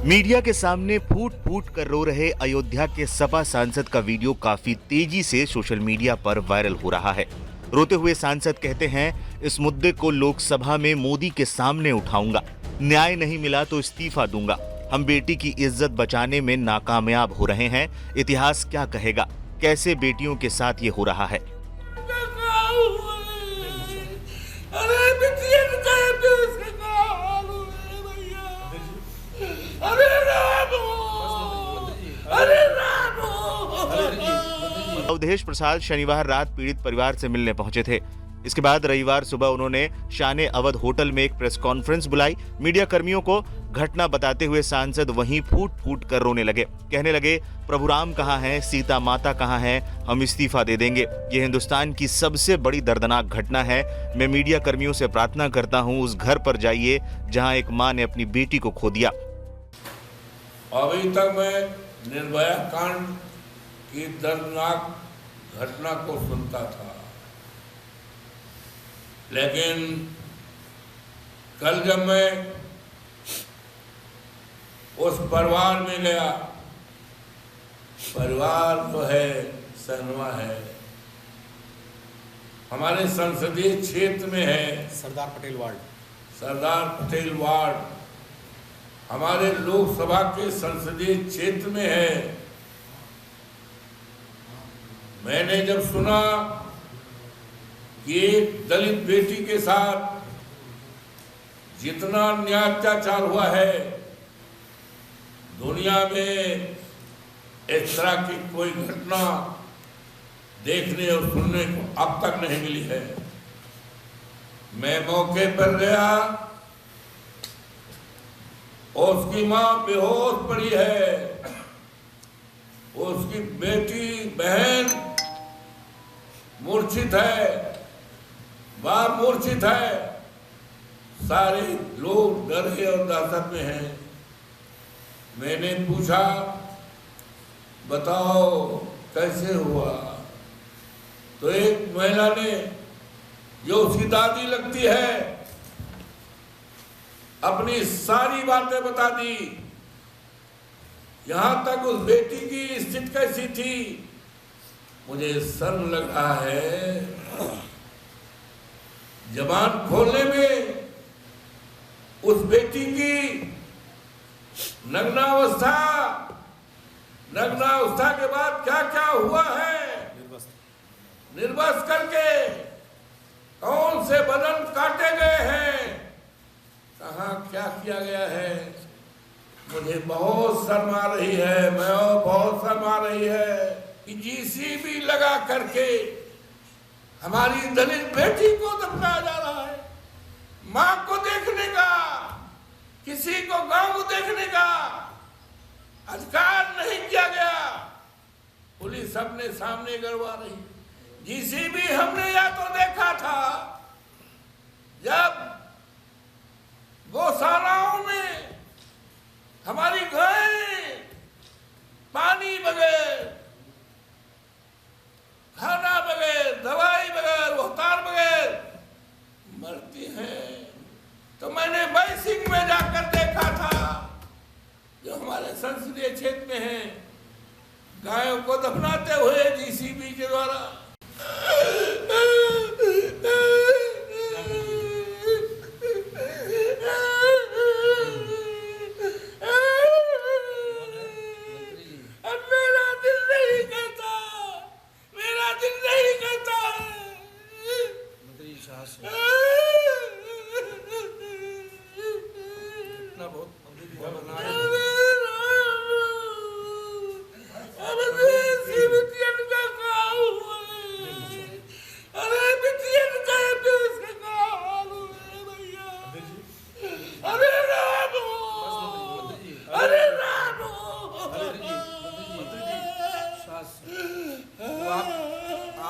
Media के सामने फूट फूट कर रो रहे अयोध्या के सपा सांसद का वीडियो काफी तेजी से सोशल मीडिया पर वायरल हो रहा है। रोते हुए सांसद कहते हैं, इस मुद्दे को लोकसभा में मोदी के सामने उठाऊंगा, न्याय नहीं मिला तो इस्तीफा दूंगा। हम बेटी की इज्जत बचाने में नाकामयाब हो रहे हैं, इतिहास क्या कहेगा, कैसे बेटियों के साथ ये हो रहा है। अवधेश प्रसाद शनिवार रात पीड़ित परिवार से मिलने पहुंचे थे। इसके बाद रविवार सुबह उन्होंने शान अवध होटल में एक प्रेस कॉन्फ्रेंस बुलाई। मीडिया कर्मियों को घटना बताते हुए सांसद वहीं फूट फूट कर रोने लगे। कहने लगे, प्रभु राम कहाँ हैं, सीता माता कहाँ हैं, हम इस्तीफा दे देंगे। ये हिंदुस्तान की सबसे बड़ी दर्दनाक घटना है। मैं मीडिया कर्मियों से प्रार्थना करता हूँ, उस घर पर जाइए जहाँ एक माँ ने अपनी बेटी को खो दिया। अभी तक मैं निर्भया कांड की दर्दनाक घटना को सुनता था, लेकिन कल जब मैं उस परिवार में गया, परिवार जो है सहनुमा है, हमारे संसदीय क्षेत्र में है, सरदार पटेल वार्ड हमारे लोकसभा के संसदीय क्षेत्र में है। मैंने जब सुना कि एक दलित बेटी के साथ जितना अन्याय अत्याचार हुआ है, दुनिया में इस तरह की कोई घटना देखने और सुनने को अब तक नहीं मिली है। मैं मौके पर गया, उसकी मां बेहोश पड़ी है, उसकी बेटी बहन मूर्छित है, बाप मूर्छित है, सारे लोग डरे और दहशत में हैं। मैंने पूछा, बताओ कैसे हुआ? तो एक महिला ने, जो उसकी दादी लगती है, अपनी सारी बातें बता दी। यहां तक उस बेटी की स्थिति कैसी थी, मुझे शर्म लग रहा है। जबान खोलने में उस बेटी की नग्नावस्था के बाद क्या क्या हुआ है, निर्वस्त्र करके कौन से बदन काटे गए हैं, कहाँ क्या किया गया है, मुझे बहुत शर्म आ रही है। मैं बहुत शर्म आ रही है कि जीसीबी लगा करके हमारी दलित बेटी को दफनाया जा रहा है। मां को देखने का, किसी को गांव को देखने का अधिकार नहीं किया गया। पुलिस अपने सामने करवा रही। जीसीबी हमने या तो देखा था जब गौशालाओं में हमारी गायें पानी बगैर, खाना बगैर, दवाई बगैर, रोहतार बगैर मरती हैं, तो मैंने बैसिंग में जाकर देखा था, जो हमारे संसदीय क्षेत्र में है, गायों को दफनाते हुए जीसीबी के द्वारा।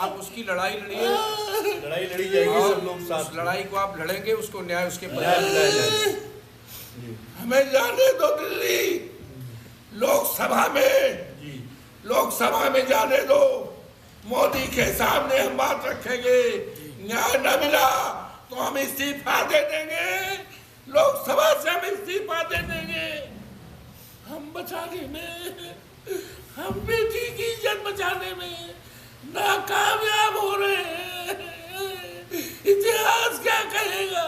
आप उसकी लड़ाई लड़िए, लड़ाई लड़ी जाएगी, सब लोग साथ। लड़ाई को आप लड़ेंगे, उसको न्याय उसके परिवार दिलाया जाएगा। हमें जाने दो दिल्ली, लोकसभा में जाने दो। मोदी के सामने हम बात रखेंगे। न्याय न मिला तो हम इस्तीफा दे देंगे, लोकसभा से हम इस्तीफा दे देंगे। हम बचाने में, हम बेटी की इज्जत बचाने में नाकामयाब हो रहे हैं। इतिहास क्या कहेगा?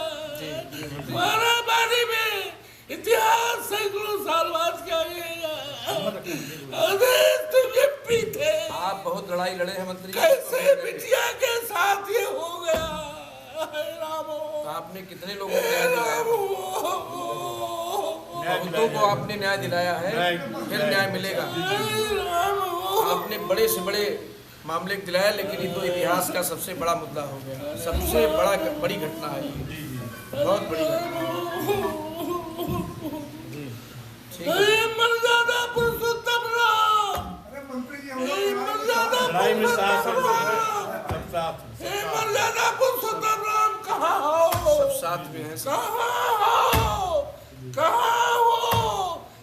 मारामारी में इतिहास सैकड़ों साल बाद क्या कहेगा? अरे तुम ये पीते, आप बहुत लड़ाई लड़े हैं मंत्री। कैसे बिटिया के साथ ये हो गया? रामो, आपने कितने लोगों को न्याय दिलाया? बहुतों को आपने न्याय दिलाया है, फिर न्याय मिलेगा। आपने बड़े से बड़े मामले दिलाया, लेकिन ये तो इतिहास का सबसे बड़ा मुद्दा हो गया। सबसे बड़ी घटना है ये, बहुत बड़ी घटना है। मर्यादा पुरुषोत्तम राम, लड़ाई में साथ मर्यादा पुरुषोत्तम राम कहाँ हो? सब साथ में हैं। कहाँ हो?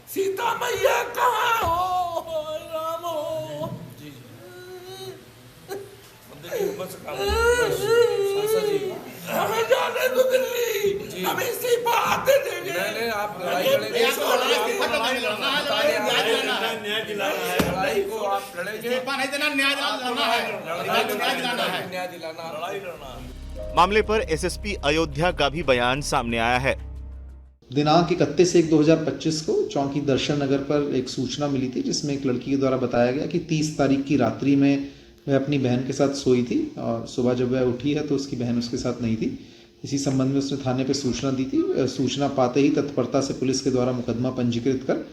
सीता मैया कहाँ हो? रामो, हमें जाने दो दिल्ली, हम इसी बात देंगे। नहीं, आप लड़ाई लड़ेंगे, लड़ाई को आप लड़ेंगे, न्याय दिलाना। मामले पर एसएसपी अयोध्या का भी बयान सामने आया है। दिनांक 31/1/2025 को चौकी दर्शन नगर पर एक सूचना मिली थी, जिसमें एक लड़की के द्वारा बताया गया कि 30 तारीख की रात्रि में वह अपनी बहन के साथ सोई थी और सुबह जब वह उठी है तो उसकी बहन उसके साथ नहीं थी। इसी संबंध में उसने थाने पे सूचना दी थी। सूचना पाते ही तत्परता से पुलिस के द्वारा मुकदमा पंजीकृत कर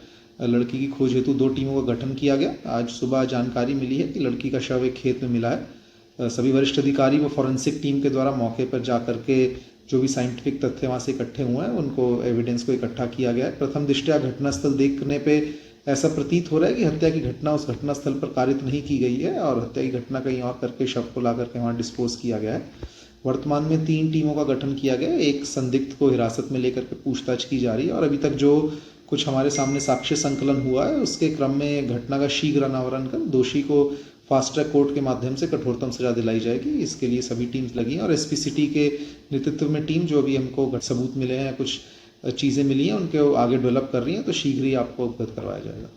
लड़की की खोज हेतु 2 टीमों का गठन किया गया। आज सुबह जानकारी मिली है कि लड़की का शव एक खेत में मिला है। सभी वरिष्ठ अधिकारी व फॉरेंसिक टीम के द्वारा मौके पर जा करके जो भी साइंटिफिक तथ्य वहाँ से इकट्ठे हुए हैं उनको एविडेंस को इकट्ठा किया गया है। प्रथम दृष्टया घटनास्थल देखने पे ऐसा प्रतीत हो रहा है कि हत्या की घटना उस घटनास्थल पर कारित नहीं की गई है और हत्या की घटना कहीं और करके शव को ला करके वहाँ डिस्पोज किया गया है। वर्तमान में 3 टीमों का गठन किया गया है। एक संदिग्ध को हिरासत में लेकर के पूछताछ की जा रही है और अभी तक जो कुछ हमारे सामने साक्ष्य संकलन हुआ है उसके क्रम में घटना का शीघ्र अनावरण कर दोषी को फास्ट ट्रैक कोर्ट के माध्यम से कठोरतम सजा दिलाई जाएगी। इसके लिए सभी टीम्स लगी हैं और एसपी सिटी के नेतृत्व में टीम जो अभी हमको सबूत मिले हैं, कुछ चीज़ें मिली हैं, उनके आगे डेवलप कर रही हैं, तो शीघ्र ही आपको अवगत करवाया जाएगा।